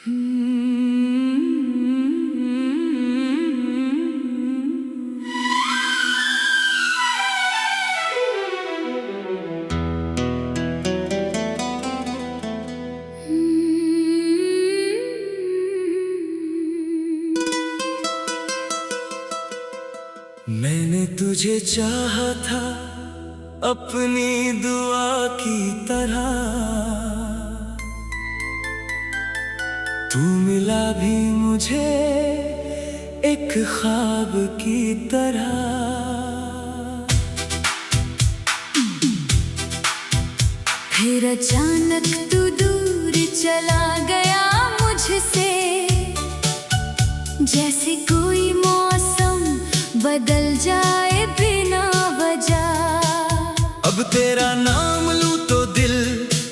मैंने तुझे चाहा था अपनी दुआ की तरह, तू मिला भी मुझे एक ख्वाब की तरह। फिर अचानक तू दूर चला गया मुझसे, जैसे कोई मौसम बदल जाए बिना वजह। अब तेरा नाम लूं तो दिल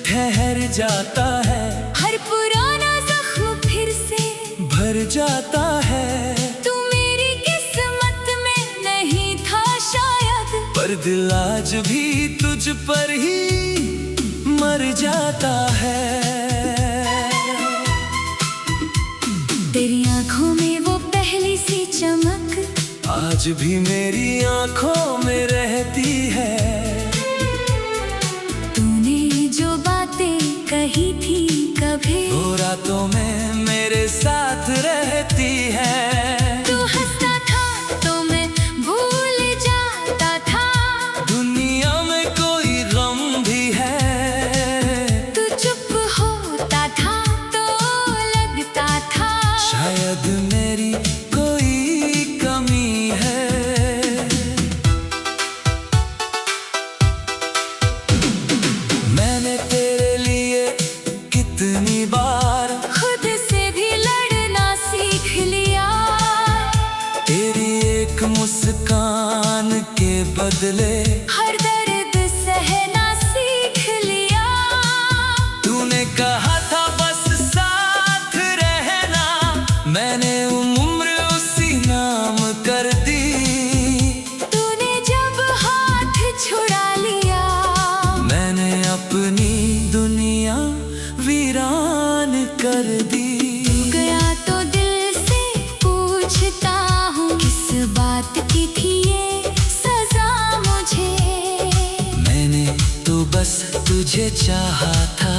ठहर जाता है, हर पुराना जख्म फिर से भर जाता है। तू मेरी किस्मत में नहीं था शायद, पर दिल आज भी तुझ पर ही मर जाता है। तेरी आंखों में वो पहली सी चमक आज भी मेरी आंखों में रहती है। तूने जो बातें कही थी कभी वो रातों में मेरे साथ रहती है। तू हंसता था तो मैं भूल जाता था, दुनिया में कोई गम भी है। तू चुप होता था तो लगता था शायद मेरी कोई कमी है। मैंने तेरे लिए कितनी बार खुद से भी लड़ना सीख लिया। तेरी एक मुस्कान के बदले हर दर्द सहना सीख लिया। तूने कहा था बस साथ रहना, मैंने उम्र उसी नाम कर दी। तूने जब हाथ छुड़ा लिया, मैंने अपनी दुनिया वीरान कर दी। गया तो दिल से पूछता हूँ किस बात की थी ये सजा मुझे। मैंने तो बस तुझे चाहा था,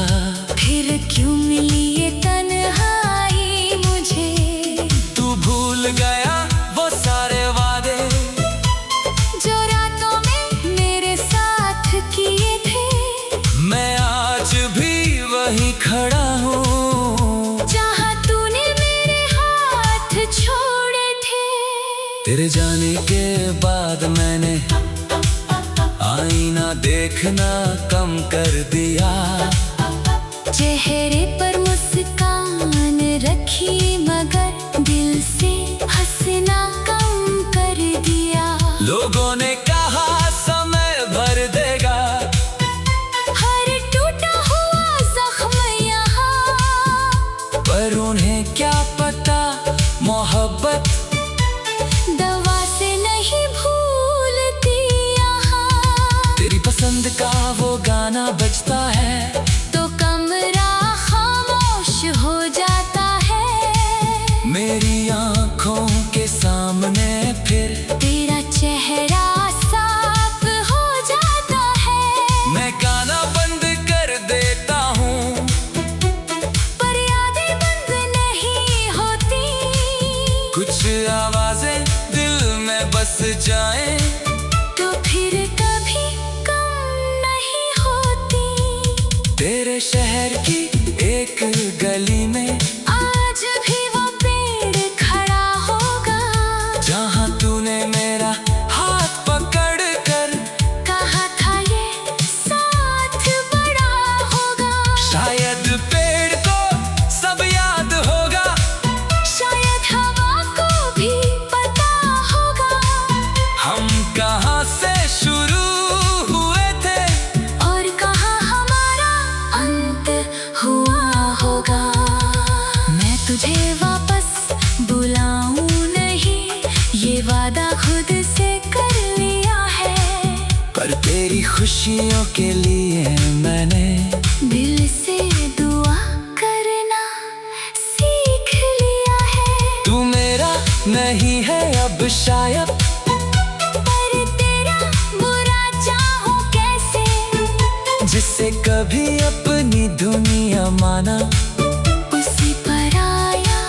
फिर क्यों मिली ये तन्हाई मुझे। तू भूल गया वो सारे वादे जो रातों में मेरे साथ किए थे। मैं आज भी वहीं खड़ा हूँ जहाँ तूने मेरे हाथ छोड़े थे। तेरे जाने के बाद मैंने आईना देखना कम कर दिया। चेहरे पर मुस्कान रखी मगर दिल से हंसना कम कर दिया। लोगों ने कहा समय भर देगा, हर टूटा हुआ जख्म यहाँ, पर उन्हें क्या पता मोहब्बत दवा से नहीं भूलती यहाँ। तेरी पसंद का वो गाना बजता है तो कमरा खामोश हो जाता है। मेरी आंखों के सामने फिर तेरा चेहरा साफ हो जाता है। मैं गाना बंद कर देता हूँ, पर यादें बंद नहीं होती। कुछ आवाजें दिल में बस जाएं तो फिर कभी कम नहीं होती। तेरे शहर की एक गली में आज भी वो पेड़ खड़ा होगा जहाँ तूने मेरा हाथ पकड़ कर कहा था ये साथ बड़ा होगा। शायद पेड़ को सब याद होगा, शायद हवा को भी पता होगा हम कहाँ से शुरू हुए थे और कहाँ हमारा अंत हुआ होगा। मैं तुझे वापस बुलाऊं नहीं, ये वादा खुद से कर लिया है। पर तेरी खुशियों के लिए मैंने दिल से दुआ करना सीखा नहीं है अब शायद, पर तेरा बुरा चाहूं कैसे, जिससे कभी अपनी दुनिया माना, उसी पराया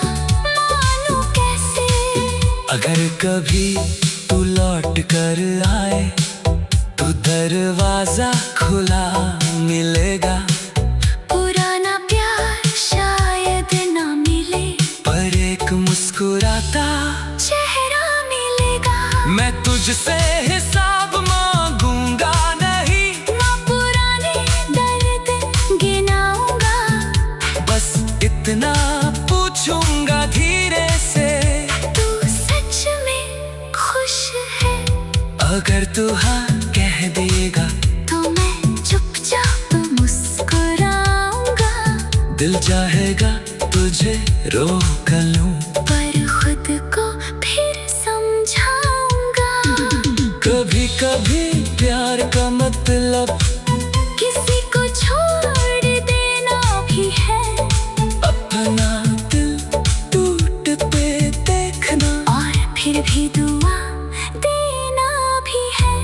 मानूं कैसे। अगर कभी तू लौट कर आए तो दरवाजा खुला मिलेगा। पुराना प्यार शायद ना मिले, पर एक मुस्कुराता चेहरा मिलेगा। मैं तुझसे हिसाब मांगूंगा नहीं, ना पुराने दर्द गिनाऊंगा, बस इतना पूछूंगा धीरे से, तू सच में खुश है। अगर तू हाँ कह देगा तो मैं चुपचाप मुस्कुराऊंगा, दिल चाहेगा तुझे रोक लूं, पर खुद को फिर समझाऊंगा। कभी कभी प्यार का मतलब किसी को छोड़ देना भी है, अपना दिल टूटते देखना, और फिर भी दुआ देना भी है।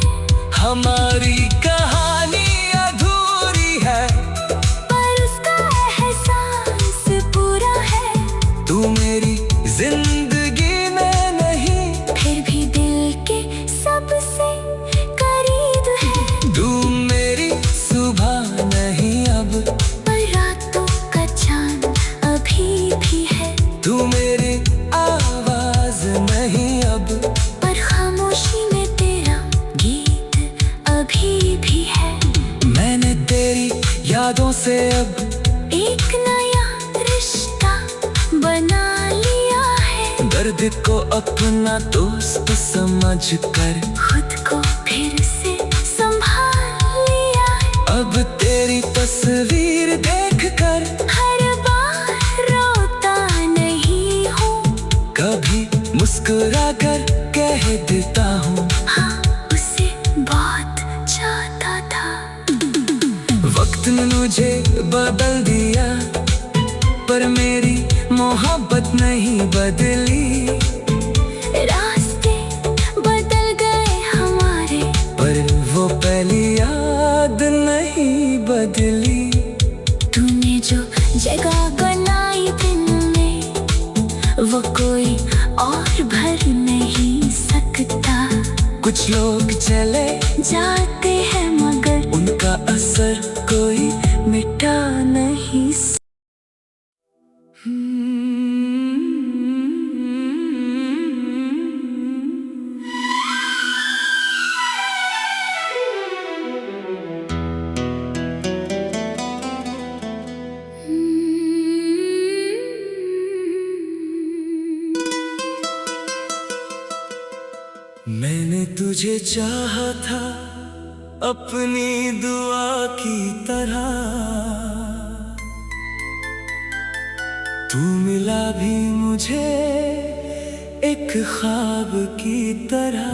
हमारी कहानी अधूरी है, पर उसका एहसास पूरा है। तू मेरी जिंदगी में नहीं, फिर भी दिल के सबसे करीब है। तू मेरी सुबह नहीं अब, पर रातों का चांद अभी भी है। तू मेरी आवाज नहीं अब, पर खामोशी में तेरा गीत अभी भी है। मैंने तेरी यादों से अब एक नया रिश्ता बना लिया है, दर्द को अपना दोस्त समझ कर खुद को फिर से संभाल लिया है। अब तेरी तस्वीर देखकर हर बार रोता नहीं हूँ, कभी मुस्कुरा कर कह देता हूँ, हाँ उसे बहुत चाहता था। वक्त ने मुझे बदल दिया, पर मेरी मोहब्बत नहीं बदली, रास्ते बदल गए हमारे, पर वो पहली याद नहीं बदली। तूने जो जगह बनाई दिल में, वो कोई और भर नहीं सकता। कुछ लोग चले जाते हैं मगर उनका असर कोई मिटा नहीं मैंने तुझे चाहा था अपनी दुआ की तरह, तू मिला भी मुझे एक ख्वाब की तरह।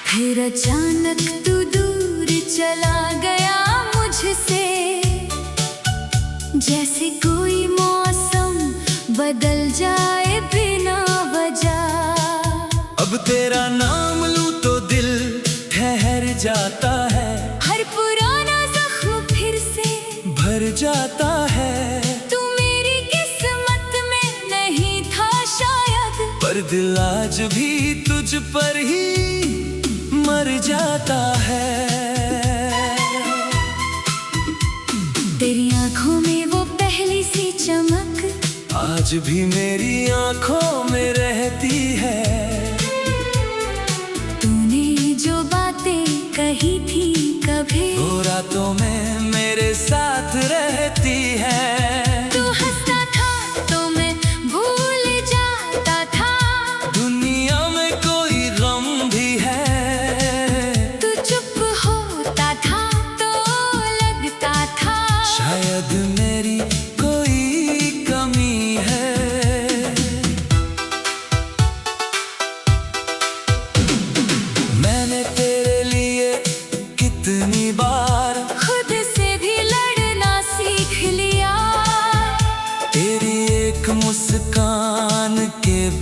फिर अचानक तू दूर चला गया मुझसे, जैसे कोई मौसम बदल जाए बिना वजह। अब तेरा नाम लूं तो दिल ठहर जाता है, हर पुराना जख्म फिर से भर जाता है। तू मेरी किस्मत में नहीं था शायद, पर दिल आज भी तुझ पर ही मर जाता है। तेरी आंखों में वो पहली सी चमक आज भी मेरी आंखों में रहती है। तूने जो बातें कही थी कभी, वो रातों में मेरे साथ रहती है। तू हंसता था तो मैं भूल जाता था, दुनिया में कोई गम भी है। तू चुप होता था तो लगता था शायद मेरी कोई कमी है। मैंने तेरे लिए कितनी बार खुद से भी लड़ना सीख लिया।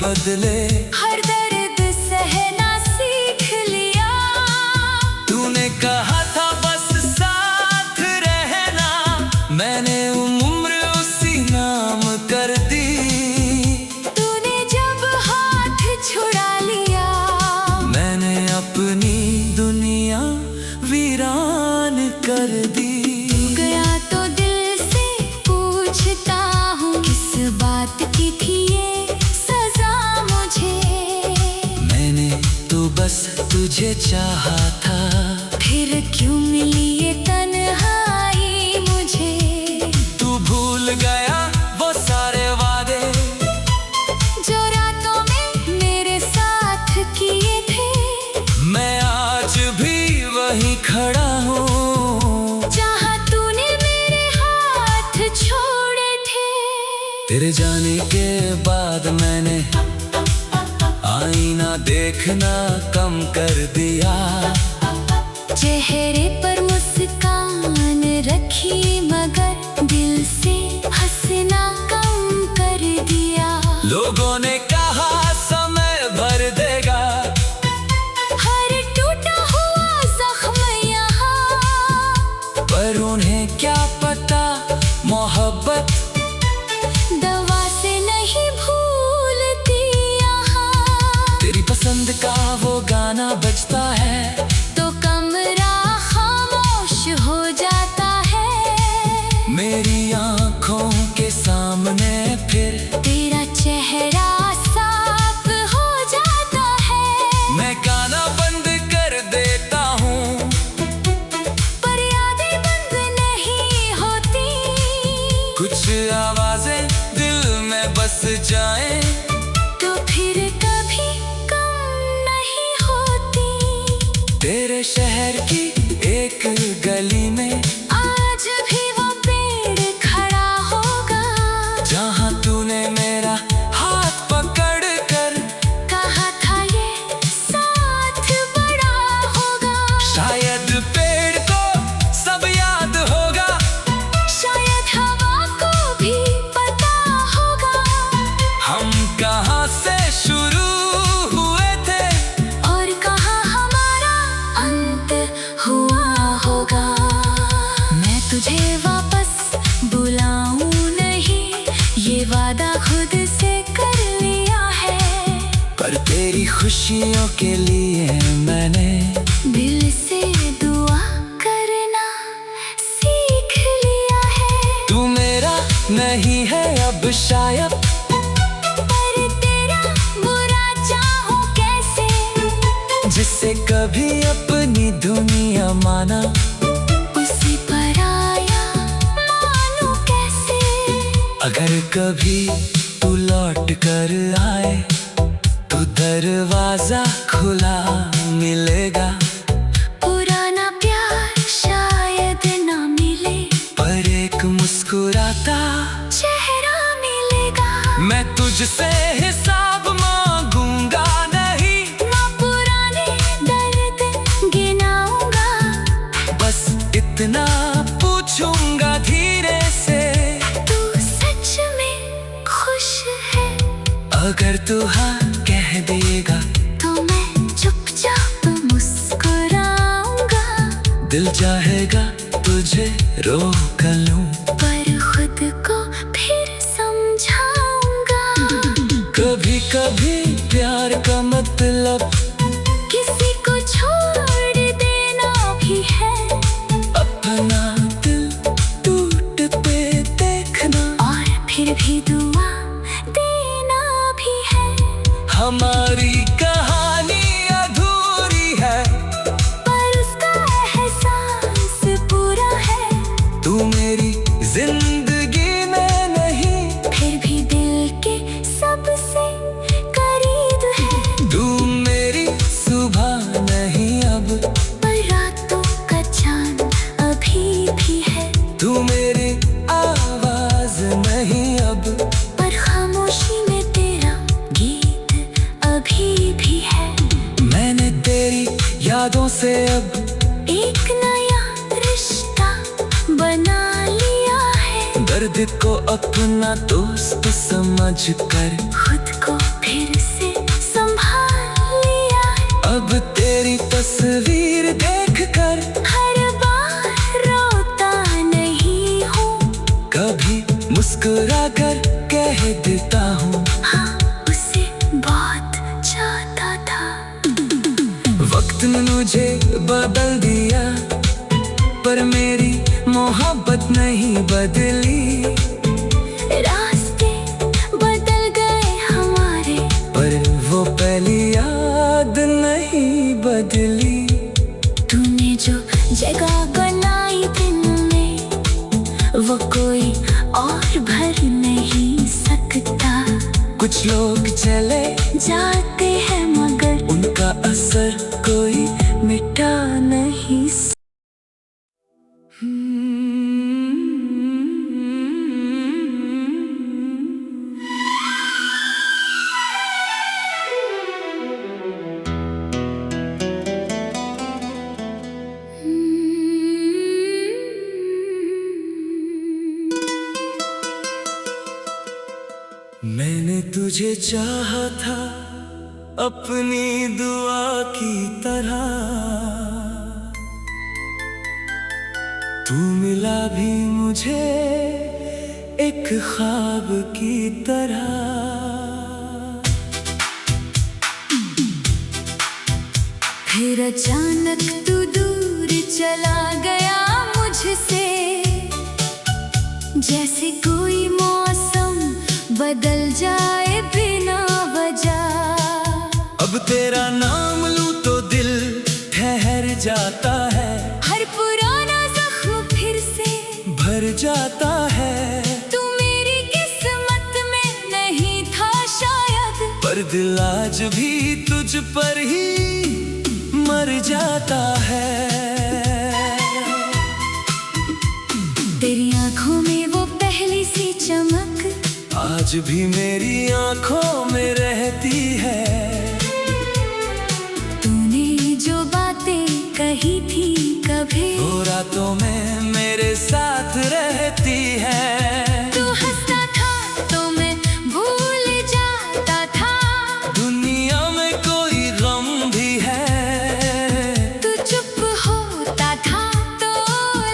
बदले। हर दर्द सहना सीख लिया। तूने कहा था बस साथ रहना, मैंने उम्र उसी नाम कर दी। तूने जब हाथ छुड़ा लिया, मैंने अपनी दुनिया वीरान कर दी। गया तो दिल से पूछता हूँ, किस बात की थी ये सजा मुझे। मैंने तो बस तुझे चाहा था, फिर क्यों मिली ये तन्हाई मुझे। तू भूल गया वो सारे वादे जो रातों में मेरे साथ किए थे। मैं आज भी वहीं खड़ा हूँ, जहाँ तूने मेरे हाथ छोड़े थे। तेरे जाने के बाद मैंने आईना देखना कम कर दिया। चेहरे पर मुस्कान रखी, मगर दिल से हंसना कम कर दिया। लोगों ने कहा समय भर देगा, हर टूटा हुआ जख्म यहाँ। पर उन्हें क्या पता मोहब्बत दवा से नहीं भूलती यहाँ। तेरी पसंद का वो गाना बजता है, तो कमरा खामोश हो जाता है। मेरी आंखों के सामने फिर तेरा चेहरा साफ हो जाता है। मैं गाना बंद कर देता हूँ, पर यादें बंद नहीं होती। कुछ आवाजें दिल में बस जाएं, तो फिर कभी कम नहीं होती। तेरे शहर की एक गली में आज भी वो पेड़ खड़ा होगा, जहाँ तूने मेरा हाथ पकड़ कर कहा था ये साथ बड़ा होगा। शायद पेड़ को सब याद होगा, शायद हवा को भी पता होगा, हम कहाँ से शुरू हुए थे और कहाँ हमारा अंत हुआ होगा। मैं तुझे वापस बुलाऊं नहीं, ये वादा खुद से कर लिया है। पर तेरी खुशियों के लिए मैंने दिल से दुआ करना सीख लिया है। तू मेरा नहीं है अब शायद, पर तेरा बुरा चाहूं कैसे। जिससे कभी अपनी दुनिया माना, उसी पराया मानूं कैसे। अगर कभी तू लौट कर आए तो दरवाजा खुला मिलेगा। पुराना प्यार शायद ना मिले, पर एक मुस्कुराता चेहरा मिलेगा। मैं तुझसे हिसाब मांगूंगा नहीं, ना पुराने दर्द गिनाऊंगा। बस इतना पूछूंगा धीरे से, तू सच में खुश है। अगर तू हाँ कह देगा तो मैं चुपचाप मुस्कुराऊंगा। दिल चाहेगा तुझे रोक लूं, पर खुद को फिर समझाऊंगा। कभी कभी प्यार का मतलब किसी को छोड़ देना भी है, अपना दिल टूटते देखना, और फिर भी दुआ देना भी है। हमारी कहानी अधूरी है, पर उसका एहसास पूरा है। तू मेरी जिंदगी में नहीं, फिर भी दिल के सबसे करीब है। तू मेरी सुबह नहीं अब, पर रातों का चांद अभी भी है। तू मेरी आवाज नहीं अब, पर खामोशी में तेरा गीत अभी भी है। मैंने तेरी यादों से अब एक नया रिश्ता बना लिया है। दर्द को अपना दोस्त समझ कर खुद को फिर तस्वीर देखकर हर बार रोता नहीं हूँ, कभी मुस्कुरा कर कह देता हूँ हाँ उसे बहुत चाहता था। वक्त ने मुझे बदल दिया, पर मेरी मोहब्बत नहीं बदली। रास्ते बदल गए हमारे, पर वो पहली याद नहीं बदली। तूने जो जगह बनाई दिल में, वो कोई और भर नहीं सकता। कुछ लोग चले जाते हैं मगर उनका असर कोई मिटा नहीं मैंने तुझे चाहा था अपनी दुआ की तरह, तू मिला भी मुझे एक ख्वाब की तरह। फिर अचानक तू दूर चला गया मुझसे, जैसे कोई मौसम बदल जाए बिना वजह। अब तेरा नाम लूं तो दिल ठहर जाता है, हर पुराना जख्म फिर से भर जाता है। तू मेरी किस्मत में नहीं था शायद, पर दिल आज भी तुझ पर ही मर जाता है। तेरी आंखों में वो पहली सी चमक आज भी मेरी आंखों में रहती है। तूने जो बातें कही थी कभी वो रातों में मेरे साथ रहती है। तू हंसता था तो मैं भूल जाता था, दुनिया में कोई गम भी है। तू चुप होता था तो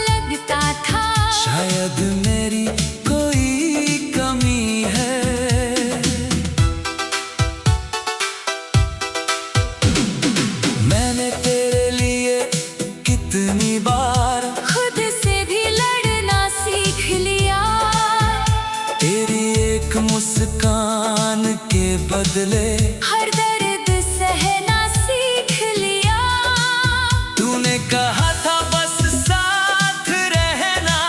लगता था शायद मेरी कोई कमी है। मैंने तेरे लिए कितनी बार खुद से भी लड़ना सीख लिया। तेरी एक मुस्कान के बदले हर दर्द सहना सीख लिया। तूने कहा था बस साथ रहना,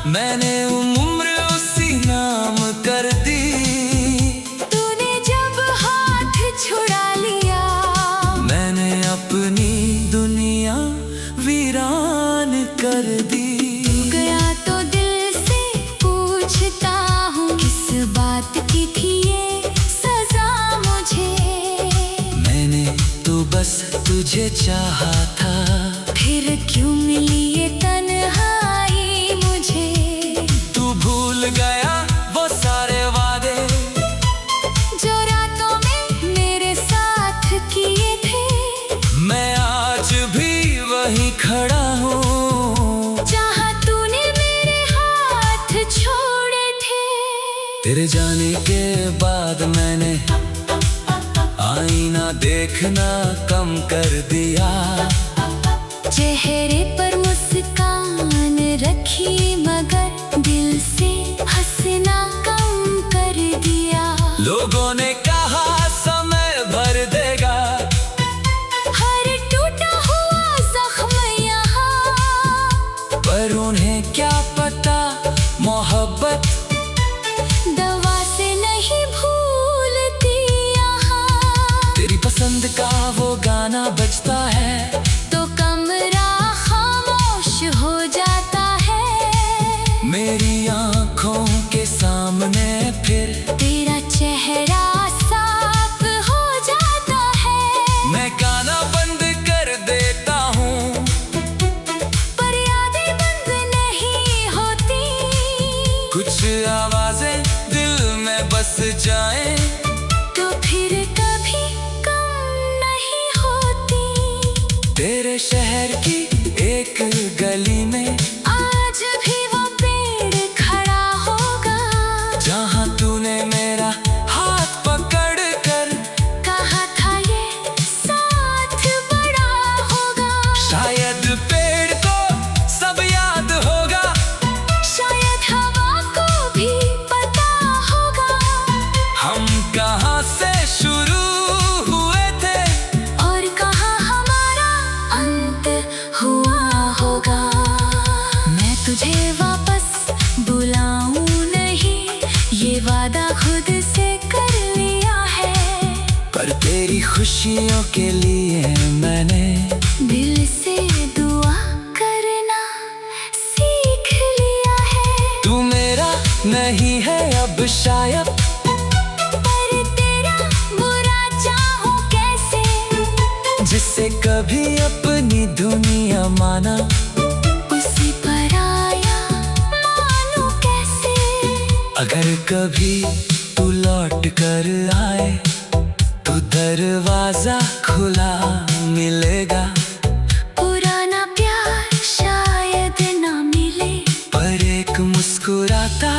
मैंने उम्र उसी नाम कर दी। तूने जब हाथ छुड़ा लिया, मैंने अपनी दुनिया वीरान कर दी। गया तो दिल से पूछता हूँ किस बात की थी ये सजा मुझे। मैंने तो बस तुझे चाहा था, फिर क्यों मिली ये तन्हाई मुझे। तू भूल गया वो सारे वादे जो रातों में मेरे साथ किए थे। मैं आज भी वहीं खड़ा हूँ जहाँ तूने मेरे हाथ छोड़े थे। तेरे जाने के बाद मैंने आईना देखना कम कर दिया। चेहरे पर मुस्कान रखी मगर दिल से हंसना कम कर दिया। लोगों ने कहा समय भर देगा, हर टूटा हुआ जख्म यहाँ, पर उन्हें क्या पता मोहब्बत दवा से नहीं भूलती यहाँ। तेरी पसंद का वो गाना बजता है तो कमरा खामोश हो जाता है। मेरी आंखों के सामने फिर तेरा चेहरा साफ हो जाता है। मैं गाना बंद कर देता हूँ, पर यादें बंद नहीं होती। कुछ आवाजें दिल में बस जाएं तो फिर कभी कम नहीं होती। तेरे शहर की एक गली में आज भी वो पेड़ खड़ा होगा जहाँ तूने मेरा हाथ पकड़ कर कहा था ये साथ बड़ा होगा। शायद पेड़ को सब याद होगा, शायद हवा को भी पता होगा हम कहाँ से शुरू हुए थे और कहाँ हमारा अंत हुआ होगा। मैं तुझे वापस बुलाऊं नहीं, ये वादा खुद से कर लिया है। पर तेरी खुशियों के लिए मैंने दिल से दुआ करना सीख लिया है। तू मेरा नहीं है अब शायद, पर तेरा बुरा चाहूं कैसे, जिससे कभी अपनी दुनिया माना उसी पर आया मानूं कैसे। अगर कभी तू लौट कर आए तो दरवाजा खुला मिलेगा, पुराना प्यार शायद ना मिले, पर एक मुस्कुराता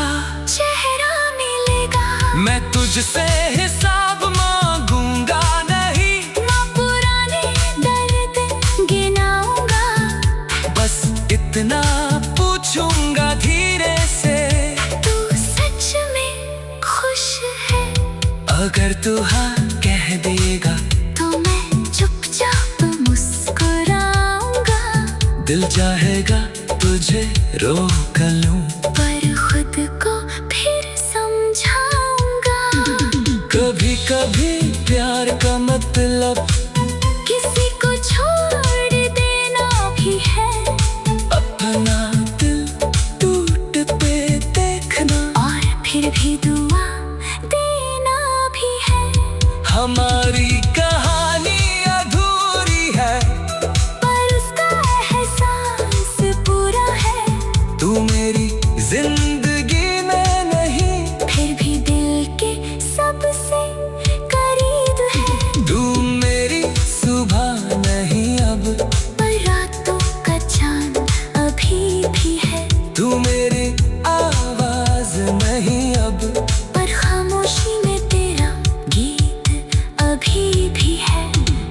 चेहरा मिलेगा। मैं तुझसे हिसाब मांगूंगा नहीं, ना पुराने दर्द गिनाऊंगा, बस इतना पूछूंगा धीरे से, तू सच में खुश है। अगर तू हाँ कह देगा तो मैं चुपचाप मुस्कुराऊंगा, दिल चाहेगा तुझे रोक लूं, पर खुद को फिर समझाऊंगा। कभी कभी प्यार का मतलब किसी को छोड़ देना भी है, अपना दिल टूटते देखना, और फिर भी दुआ देना भी है। हमारी कहानी अधूरी है पर उसका एहसास पूरा है, तू मेरी जिंदगी में नहीं, फिर भी दिल के सबसे करीब है। तू मेरी सुबह नहीं अब, पर रातों का चांद अभी भी है, तू मेरी आवाज नहीं अब, पर खामोशी में तेरा गीत अभी भी है।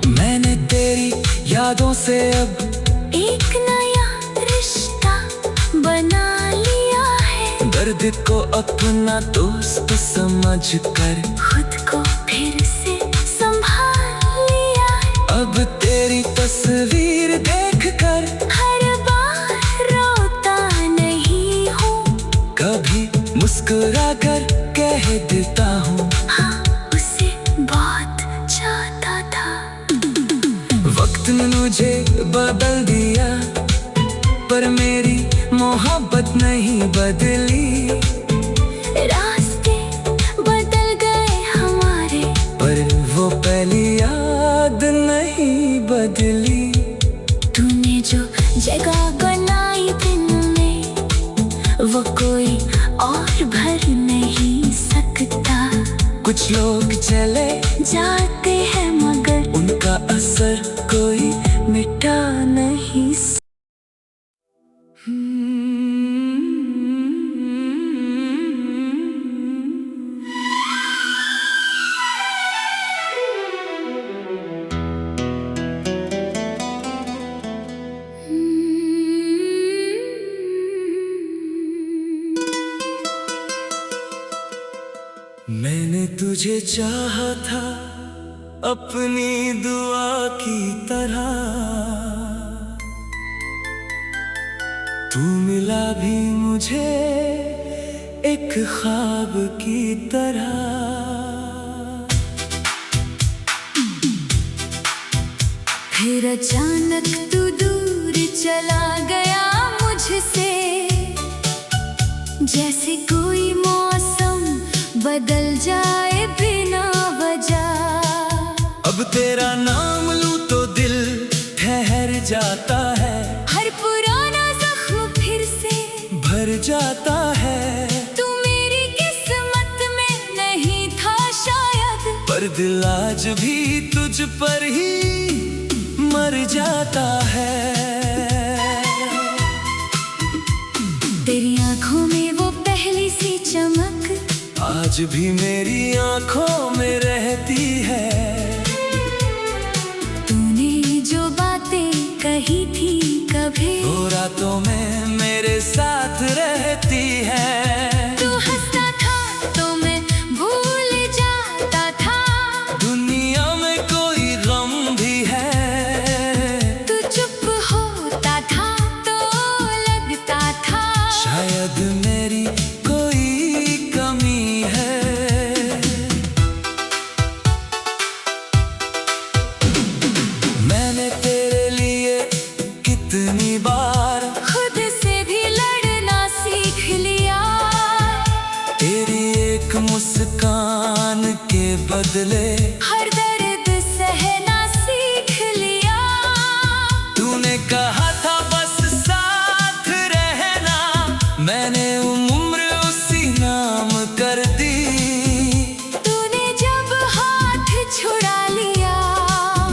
मैंने तेरी यादों से अब एक नया रिश्ता बना लिया है, दर्द को अपना दोस्त समझ कर खुद को फिर से संभाल लिया है। अब तेरी तस्वीर देख कर हर बार रोता नहीं हूँ, कभी मुस्कुरा कर कह देता हूँ, हाँ उसे बहुत चाहता था। वक्त ने मुझे बदल दिया पर मेरी मोहब्बत नहीं बदली, रास्ते बदल गए हमारे, पर वो पहली याद नहीं बदली। तूने जो जगह बनाई दिल में वो कोई और भर नहीं सकता। कुछ लोग चले जाते हैं मगर उनका असर कोई मिटा नहीं मैंने तुझे चाहा था अपनी दुआ की तरह, तू मिला भी मुझे एक ख्वाब की तरह। फिर अचानक तू दूर चला गया मुझसे, जैसे कोई मौसम बदल जाए बिना वजह। अब तेरा नाम लूं तो दिल ठहर जाता है, हर पुराना जख्म फिर से भर जाता है। तू मेरी किस्मत में नहीं था शायद, पर दिल आज भी तुझ पर ही मर मर जाता है। तेरी आंखों में वो पहली सी चमक आज भी मेरी आंखों में रहती है। तूने जो बातें कही थी कभी वो रातों में मेरे साथ रहती है। तू हंसता था तो मैं भूल जाता था दुनिया में कोई गम भी है। तू चुप होता था तो लगता था शायद मेरी कोई कमी है। मैंने तेरे लिए कितनी बार खुद से भी लड़ना सीख लिया। तेरी एक मुस्कान के बदले हर दर्द सहना सीख लिया। तूने कहा था बस साथ रहना, मैंने उम्र उसी नाम कर दी। तूने जब हाथ छुड़ा लिया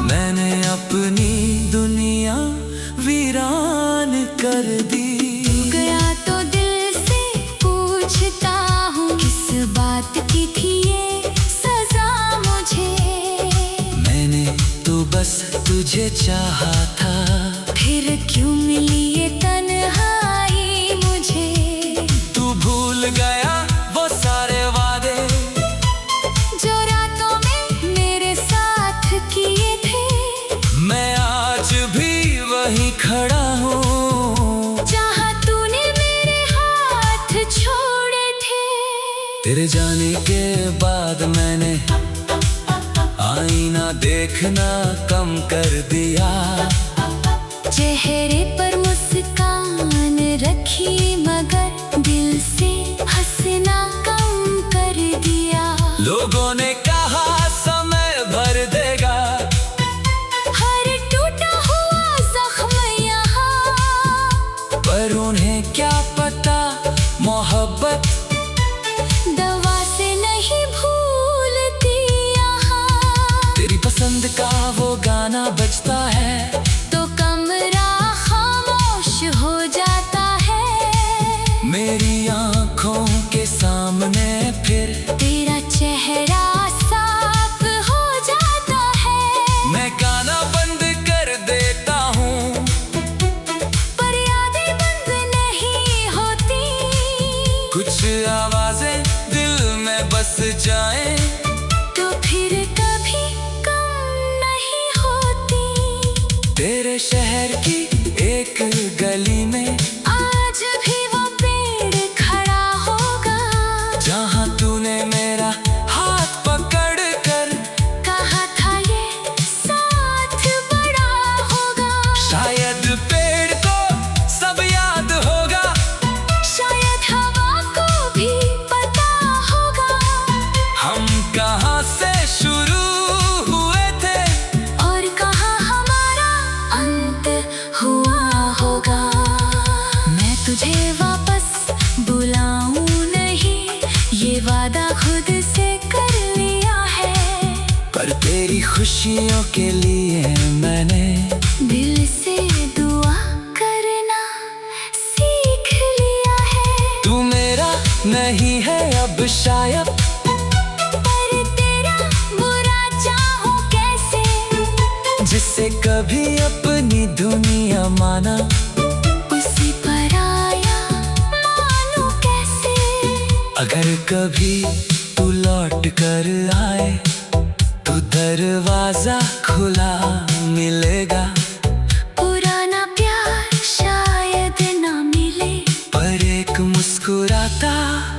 मैंने अपनी दुनिया वीरान कर दी। गया तो दिल से पूछता हूँ किस बात की थी ये सजा मुझे। मैंने तो बस तुझे चाहा था, फिर क्यों मिली ये तन्हाई मुझे। तू भूल गया वो सारे वादे जो रातों में मेरे साथ किए थे। मैं आज भी वहीं खड़ा हूँ जहाँ तूने मेरे हाथ छोड़े थे। तेरे जाने के बाद मैंने आईना देखना कम कर दिया। चेहरे पर मुस्कान रखी मगर दिल से हंसना कम कर दिया। लोगों ने कहा समय भर देगा, हर टूटा हुआ जख्म यहाँ, पर उन्हें क्या पता मोहब्बत दवा से नहीं भूलती यहाँ। तेरी पसंद का वो गाना बजता है तो कमरा खामोश हो जाता है। मेरी आंखों के सामने फिर तेरा चेहरा साफ हो जाता है। मैं गाना बंद कर देता हूँ, पर यादें बंद नहीं होती। कुछ आवाजें दिल में बस जाएं तो फिर कभी कम नहीं होती। तेरे शहर की एक गली में आज भी वो पेड़ खड़ा होगा जहाँ तूने मेरा हाथ पकड़ कर कहा था ये साथ बड़ा होगा। शायद पेड़ को सब याद होगा, शायद हवा को भी पता होगा हम कहाँ से शुरू हुए थे और कहाँ हमारा अंत हुआ होगा। मैं तुझे वापस बुलाऊं नहीं ये वादा खुद से कर लिया है। पर तेरी खुशियों के लिए मैंने दिल से दुआ करना सीख लिया है। तू मेरा नहीं है अब शायद, पर तेरा बुरा चाहूं कैसे। जिससे कभी अपनी दुनिया माना उसी पर आया मानूं कैसे। अगर कभी तू लौट कर आए तो दरवाजा खुला मिलेगा। पुराना प्यार शायद ना मिले पर एक मुस्कुराता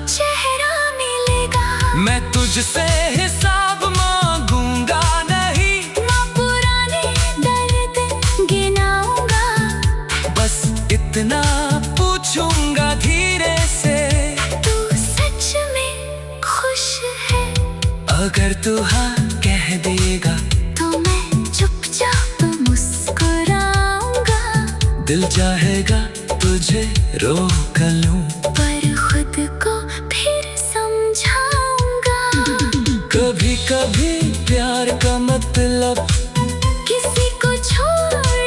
चेहरा मिलेगा। मैं तुझसे हिसाब मांगूंगा नहीं, ना पुराने दर्द गिनाऊंगा। बस इतना पूछूंगा धीरे से तू सच में खुश है। अगर तू हाँ कह देगा तो मैं चुपचाप मुस्कुराऊंगा। दिल चाहेगा तुझे रोक लूं, पर खुद को फिर समझाऊंगा। कभी कभी प्यार का मतलब किसी को छोड़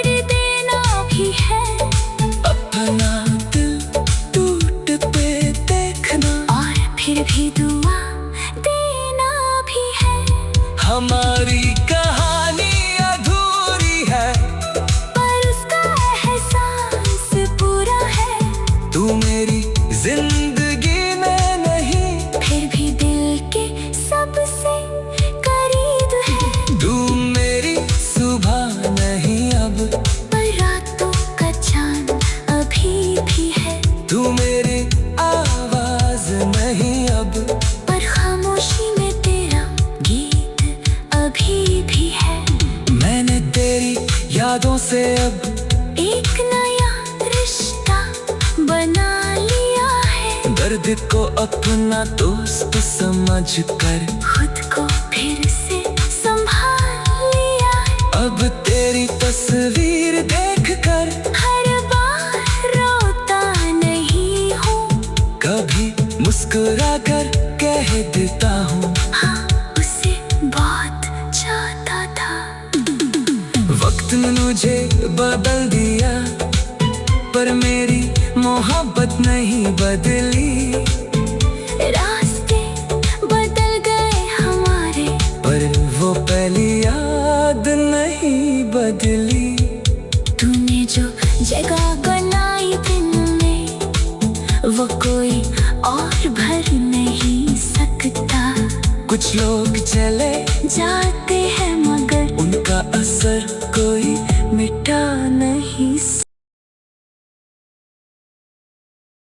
तू मेरी जिंदगी में नहीं, फिर भी दिल के सबसे करीब है। तू मेरी सुबह नहीं अब, पर रातों का चांद अभी भी है। तू मेरी आवाज नहीं अब, पर खामोशी में तेरा गीत अभी भी है। मैंने तेरी यादों से अब एक नया रिश्ता बना लिया है। दर्द को अपना दोस्त समझ कर खुद को फिर से संभाल लिया है। अब तेरी तस्वीर देखकर हर बार रोता नहीं हूँ, कभी मुस्कुरा कर कह देता हूँ, हाँ उसे बहुत चाहता था। वक्त ने मुझे बदल दिया, पर मेरी मोहब्बत नहीं बदली। रास्ते बदल गए हमारे, पर वो पहली याद नहीं बदली। तूने जो जगह बनाई दिल में, वो कोई और भर नहीं सकता। कुछ लोग चले जाते हैं मगर उनका असर